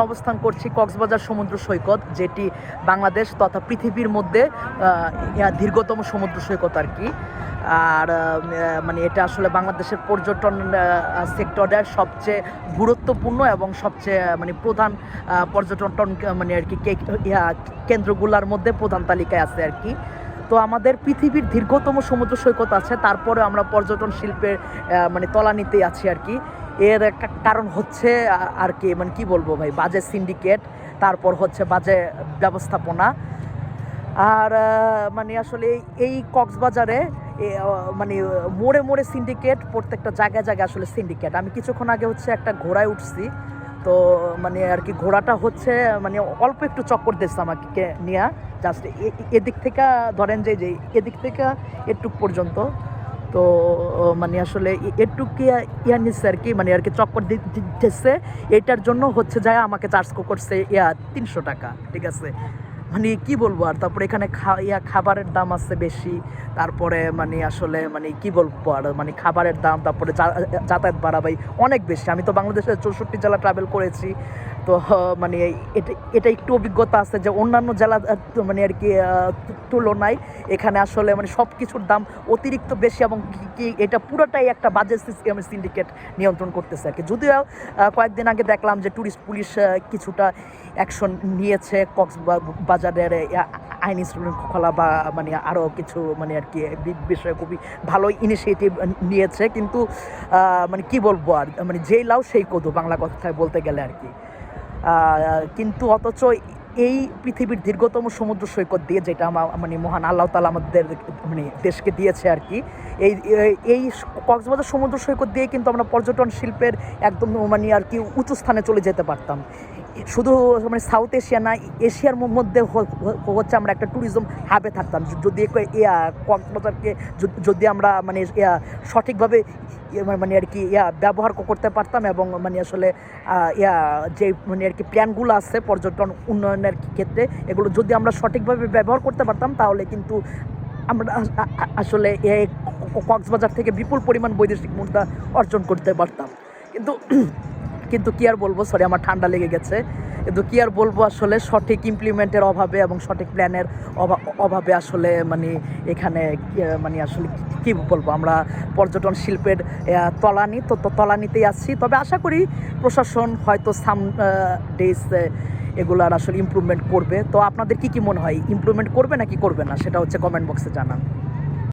অবস্থান করছি কক্সবাজার সমুদ্র সৈকত, যেটি বাংলাদেশ তথা পৃথিবীর মধ্যে দীর্ঘতম সমুদ্র সৈকত আর কি। আর মানে এটা আসলে বাংলাদেশের পর্যটন সেক্টরের সবচেয়ে গুরুত্বপূর্ণ এবং সবচেয়ে মানে প্রধান পর্যটন মানে আর কি কেন্দ্রগুলোর মধ্যে প্রধান তালিকায় আছে আর কি। তো আমাদের পৃথিবীর দীর্ঘতম সমুদ্র সৈকত আছে, তারপরে আমরা পর্যটন শিল্পের মানে তলানিতেই আছি আর কি। এর একটা কারণ হচ্ছে আর কি, মানে কি বলবো ভাই, বাজে সিন্ডিকেট, তারপর হচ্ছে বাজে ব্যবস্থাপনা। আর মানে আসলে এই কক্সবাজারে মানে মোড়ে মোড়ে সিন্ডিকেট, প্রত্যেকটা জায়গায় জায়গায় আসলে সিন্ডিকেট। আমি কিছুক্ষণ আগে হচ্ছে একটা ঘোড়ায় উঠছি, তো মানে আর কি ঘোড়াটা হচ্ছে মানে অল্প একটু চক্কর দিচ্ছে আমাকে নিয়ে, জাস্ট এদিক থেকে ধরেন যে এদিক থেকে এটুক পর্যন্ত। তো মানে আসলে একটু ইয়া নিচ্ছে আর কি, মানে আর কি চক্কর দিচ্ছে। এটার জন্য হচ্ছে যায় আমাকে চার্জ করছে 300 টাকা, ঠিক আছে। মানে কি বলবো আর, তারপরে এখানে খাবারের দাম আছে বেশি, তারপরে মানে আসলে মানে কি বলবো আর, মানে খাবারের দাম, তারপরে যাতায়াত ভাড়া ভাই অনেক বেশি। আমি তো বাংলাদেশের 64 জেলা ট্রাভেল করেছি, তো মানে এটা একটু অভিজ্ঞতা আছে যে অন্যান্য জেলা মানে আর কি তুলনায় এখানে আসলে মানে সব কিছুর দাম অতিরিক্ত বেশি, এবং কি এটা পুরোটাই একটা বাজেট সিন্ডিকেট নিয়ন্ত্রণ করতেছে আর কি। যদিও কয়েকদিন আগে দেখলাম যে ট্যুরিস্ট পুলিশ কিছুটা অ্যাকশন নিয়েছে, কক্সবাজারের আইন শৃঙ্খলা বা মানে আরও কিছু মানে আর কি বিষয়ে খুবই ভালো ইনিশিয়েটিভ নিয়েছে, কিন্তু মানে কি বলবো আর, মানে যেই লাউ সেই কদু বাংলা কথায় বলতে গেলে আর কি। কিন্তু অথচ এই পৃথিবীর দীর্ঘতম সমুদ্র সৈকত দিয়ে, যেটা মানে মহান আল্লাহ তাআলা আমাদের মানে দেশকে দিয়েছে আর কি, এই কক্সবাজার সমুদ্র সৈকত দিয়ে কিন্তু আমরা পর্যটন শিল্পের একদম মানে আর কি উঁচু স্থানে চলে যেতে পারতাম। শুধু মানে সাউথ এশিয়া না, এশিয়ার মধ্যে হচ্ছে আমরা একটা ট্যুরিজম হাবে থাকতাম যদি কক্সবাজারকে যদি আমরা মানে সঠিকভাবে মানে আর কি ব্যবহার করতে পারতাম, এবং মানে আসলে যে মানে আর কি প্ল্যানগুলো আছে পর্যটন উন্নয়নের ক্ষেত্রে, এগুলো যদি আমরা সঠিকভাবে ব্যবহার করতে পারতাম, তাহলে কিন্তু আমরা আসলে কক্সবাজার থেকে বিপুল পরিমাণ বৈদেশিক মুদ্রা অর্জন করতে পারতাম। কিন্তু কি আর বলবো, সরি আমার ঠান্ডা লেগে গেছে, কিন্তু কি আর বলবো, আসলে সঠিক ইমপ্লিমেন্টের অভাবে এবং সঠিক প্ল্যানের অভাবে আসলে মানে এখানে মানে আসলে কি বলবো, আমরা পর্যটন শিল্পের তলানিতেই আছি। তবে আশা করি প্রশাসন হয়তো সাম ডেজ এগুলার আসলে ইমপ্রুভমেন্ট করবে। তো আপনাদের কি মনে হয়, ইমপ্রুভমেন্ট করবে নাকি করবে না, সেটা হচ্ছে কমেন্ট বক্সে জানান।